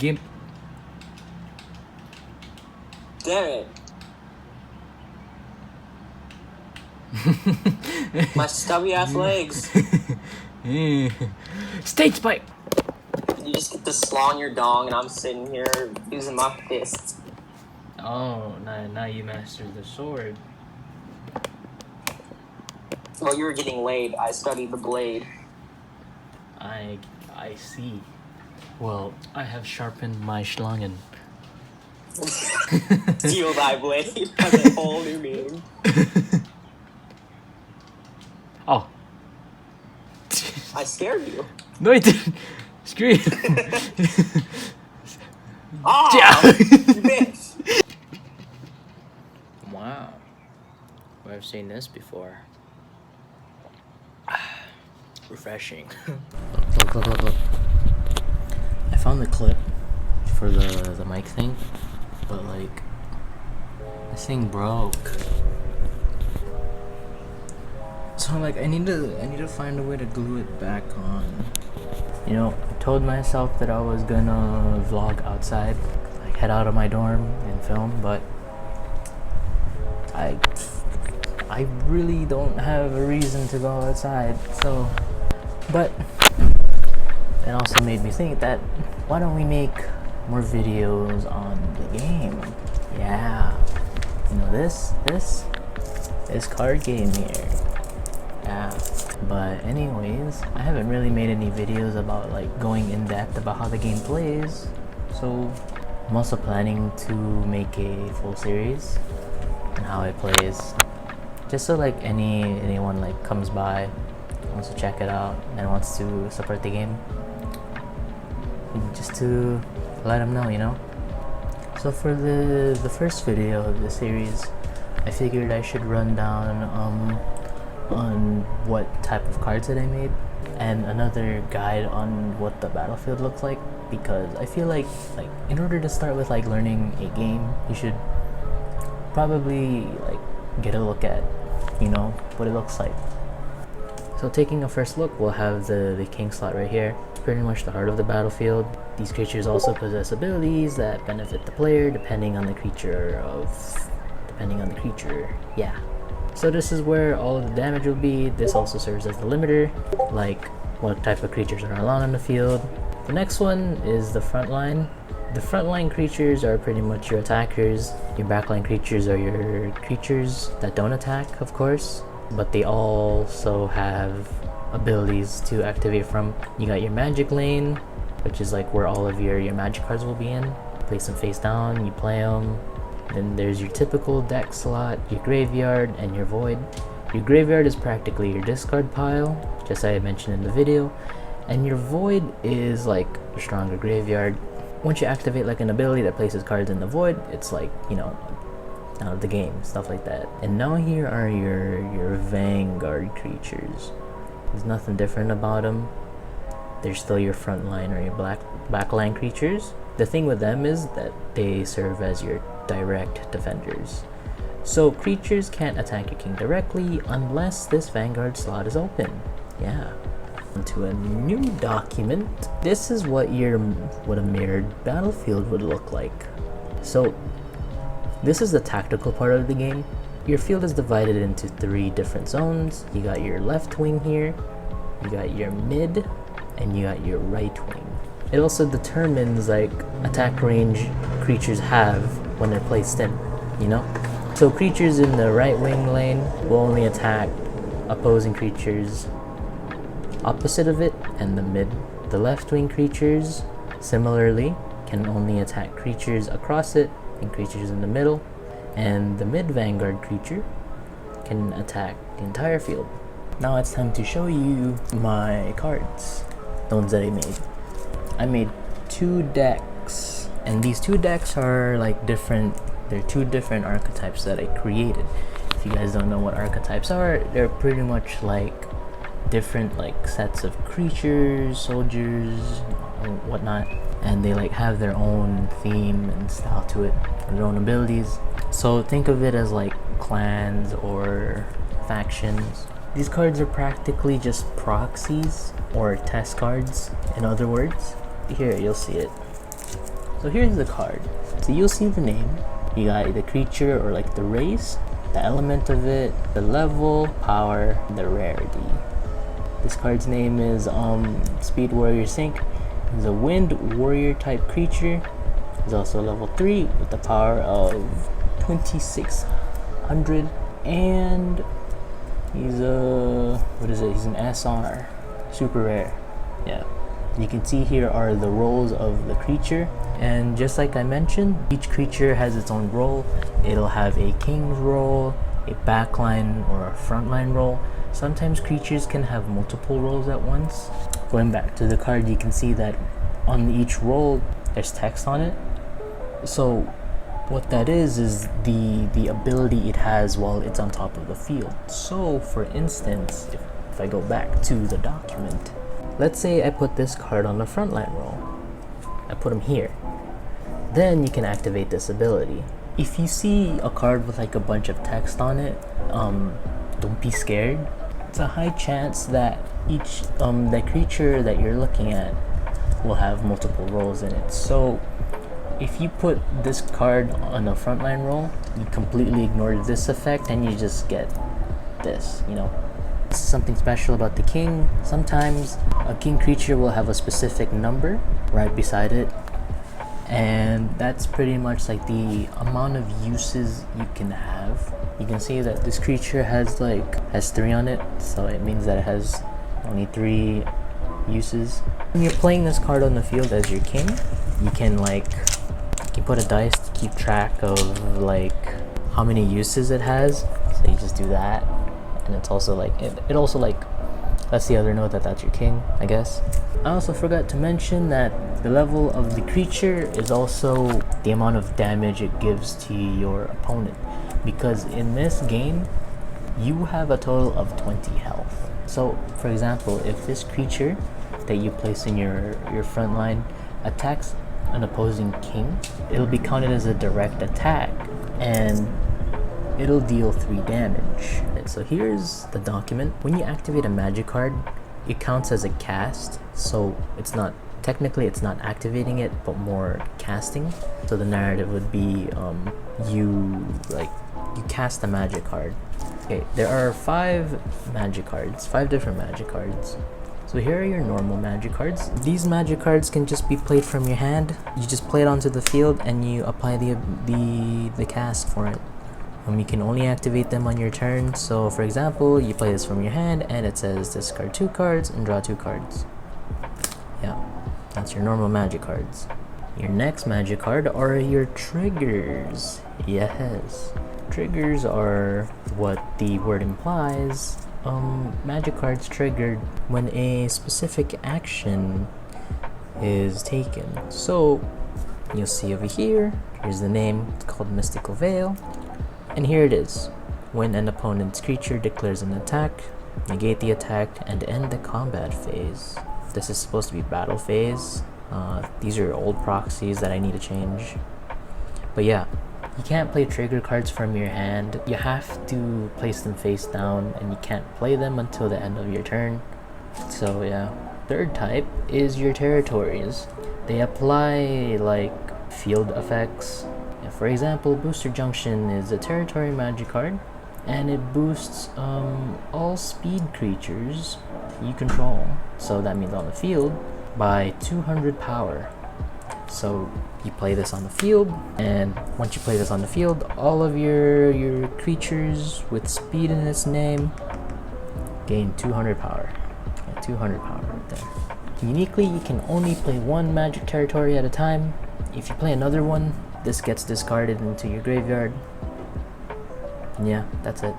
Gimp. Damn it. My stubby ass legs. Stage spike. You just get to slaw on your dong and I'm sitting here using my fists. Oh, now you mastered the sword. Well, you were getting laid. I studied the blade. I see. Well, I have sharpened my Schlangen. Steal thy blade has a whole new meaning. Oh. I scared you. No, you didn't. Screw you. Oh, bitch. Wow. I've seen this before. Refreshing. Look. I found the clip for the mic thing, but like this thing broke. So I'm like, I need to find a way to glue it back on. You know, I told myself that I was gonna vlog outside, like head out of my dorm and film, but I really don't have a reason to go outside, so. But it also made me think that why don't we make more videos on the game? Yeah, you know, this card game here. Yeah, but anyways, I haven't really made any videos about like going in depth about how the game plays, so I'm also planning to make a full series on how it plays, just so like anyone like comes by, wants to check it out and wants to support the game, just to let them know, you know. So for the first video of the series, I figured I should run down on what type of cards that I made and another guide on what the battlefield looks like, because I feel like in order to start with like learning a game, you should probably like get a look at, you know, what it looks like. So taking a first look, we'll have the king slot right here. It's pretty much the heart of the battlefield. These creatures also possess abilities that benefit the player depending on the creature, yeah. So this is where all of the damage will be. This also serves as the limiter, like what type of creatures are allowed on the field. The next one is the front line. The frontline creatures are pretty much your attackers. Your backline creatures are your creatures that don't attack, of course, but they also have abilities to activate from. You got your magic lane, which is like where all of your magic cards will be in. Place them face down, you play them. Then there's your typical deck slot, your graveyard, and your void. Your graveyard is practically your discard pile, just as I mentioned in the video, and your void is like a stronger graveyard. Once you activate like an ability that places cards in the void, it's like, you know, out of the game, stuff like that. And now here are your vanguard creatures. There's nothing different about them. They're still your front line or your backline creatures. The thing with them is that they serve as your direct defenders. So creatures can't attack your king directly unless this vanguard slot is open. Yeah. Onto a new document. This is what a mirrored battlefield would look like. So this is the tactical part of the game. Your field is divided into 3 different zones. You got your left wing here, you got your mid, and you got your right wing. It also determines like attack range creatures have when they're placed in, you know? So creatures in the right wing lane will only attack opposing creatures opposite of it and the mid. The left wing creatures similarly can only attack creatures across it and creatures in the middle, and the mid vanguard creature can attack the entire field. Now it's time to show you my cards, the ones that I made. I made 2 decks, and these 2 decks are like different. They're 2 different archetypes that I created. If you guys don't know what archetypes are, they're pretty much like different like sets of creatures, soldiers, and whatnot, and they like have their own theme and style to it, their own abilities. So think of it as like clans or factions. These cards are practically just proxies or test cards, in other words. Here, you'll see it. So here's the card. So you'll see the name. You got the creature or like the race, the element of it, the level, power, the rarity. This card's name is Speed Warrior Sync. He's a wind warrior type creature. He's also level 3 with the power of 2600, and he's he's an SR, super rare. Yeah, you can see here are the roles of the creature, and just like I mentioned, each creature has its own role. It'll have a king's role, a backline or a frontline role. Sometimes creatures can have multiple roles at once. Going back to the card, you can see that on each role there's text on it. So what that is the ability it has while it's on top of the field. So for instance, if I go back to the document, let's say I put this card on the frontline roll. I put him here. Then you can activate this ability. If you see a card with like a bunch of text on it, don't be scared. It's a high chance that each that creature that you're looking at will have multiple roles in it. So if you put this card on a frontline roll, you completely ignore this effect and you just get this, you know. This is something special about the king. Sometimes a king creature will have a specific number right beside it, and that's pretty much like the amount of uses you can have. You can see that this creature has 3 on it, so it means that it has only 3 uses. When you're playing this card on the field as your king, you can put a dice to keep track of how many uses it has. So you just do that, and it's also it also lets the other know that that's your king, I guess. I also forgot to mention that the level of the creature is also the amount of damage it gives to your opponent, because in this game you have a total of 20 health. So for example, if this creature that you place in your front line attacks an opposing king, it'll be counted as a direct attack and it'll deal 3 damage. So here's the document. When you activate a magic card, it counts as a cast, so it's not activating it, but more casting. So the narrative would be you cast a magic card. Okay, there are 5 different magic cards. So here are your normal magic cards. These magic cards can just be played from your hand. You just play it onto the field and you apply the cast for it. You can only activate them on your turn. So for example, you play this from your hand and it says discard 2 cards and draw 2 cards. Yeah, that's your normal magic cards. Your next magic card are your triggers. Yes, triggers are what the word implies. Magic cards triggered when a specific action is taken. So you'll see over here, here's the name, it's called Mystical Veil, and here it is. When an opponent's creature declares an attack, negate the attack and end the combat phase. This is supposed to be battle phase. These are old proxies that I need to change. But yeah, you can't play trigger cards from your hand. You have to place them face down, and you can't play them until the end of your turn. So yeah. Third type is your territories. They apply field effects. Yeah, for example, Booster Junction is a territory magic card, and it boosts all speed creatures you control. So that means on the field by 200 power. So you play this on the field, and once you play this on the field, all of your creatures with speed in its name gain 200 power. Yeah, 200 power right there. Uniquely, you can only play 1 magic territory at a time. If you play another one, this gets discarded into your graveyard. And yeah, that's it.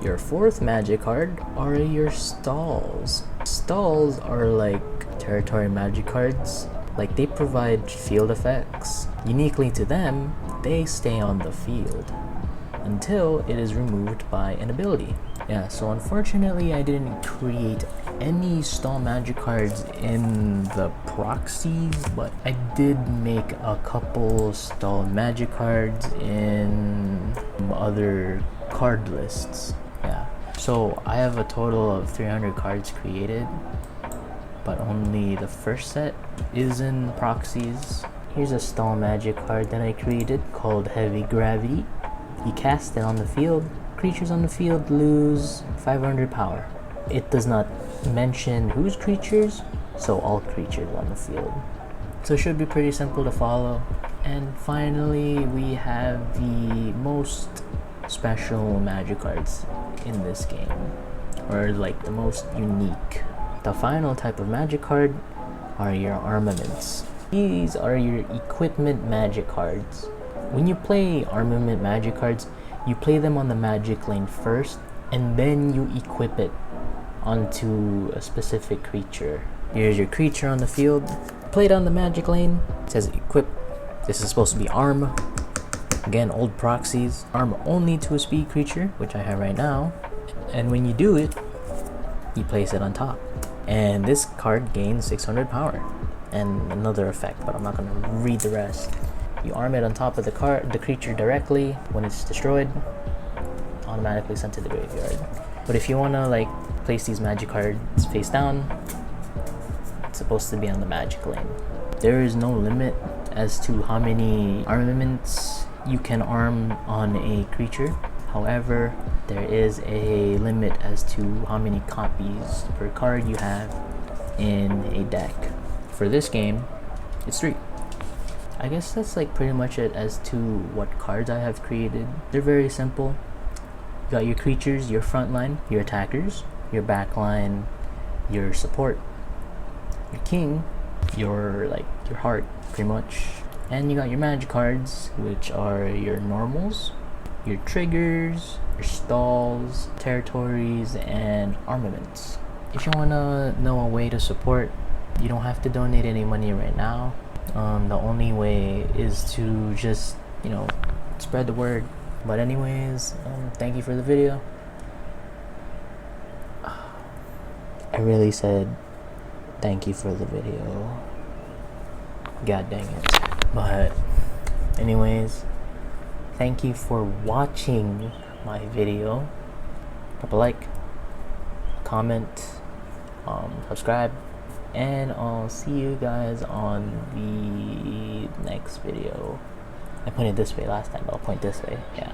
Your 4th magic card are your stalls. Stalls are territory magic cards. They provide field effects. Uniquely to them, they stay on the field until it is removed by an ability. Yeah, so unfortunately I didn't create any stall magic cards in the proxies, but I did make a couple stall magic cards in other card lists. Yeah, so I have a total of 300 cards created, but only the first set is in proxies. Here's a stall magic card that I created called Heavy Gravity. You cast it on the field. Creatures on the field lose 500 power. It does not mention whose creatures, so all creatures on the field. So it should be pretty simple to follow. And finally, we have the most special magic cards in this game, or like the most unique. The final type of magic card are your armaments. These are your equipment magic cards. When you play armament magic cards, you play them on the magic lane first, and then you equip it onto a specific creature. Here's your creature on the field. Play it on the magic lane. It says equip. This is supposed to be arm. Again, old proxies. Arm only to a speed creature, which I have right now. And when you do it, you place it on top. And this card gains 600 power. And another effect, but I'm not going to read the rest. You arm it on top of the creature directly. When it's destroyed, automatically sent to the graveyard. But if you want to like place these magic cards face down, it's supposed to be on the magic lane. There is no limit as to how many armaments you can arm on a creature. However, there is a limit as to how many copies per card you have in a deck. For this game, it's 3. I guess that's like pretty much it as to what cards I have created. They're very simple. You got your creatures, your front line, your attackers, your back line, your support, your king, your heart, pretty much. And you got your magic cards, which are your normals, your triggers, your stalls, territories, and armaments. If you want to know a way to support, you don't have to donate any money right now. The only way is to just, spread the word. But anyways, thank you for the video. I really said thank you for the video. God dang it. But anyways, thank you for watching my video. Drop a like, comment, subscribe, and I'll see you guys on the next video. I pointed this way last time, but I'll point this way. Yeah.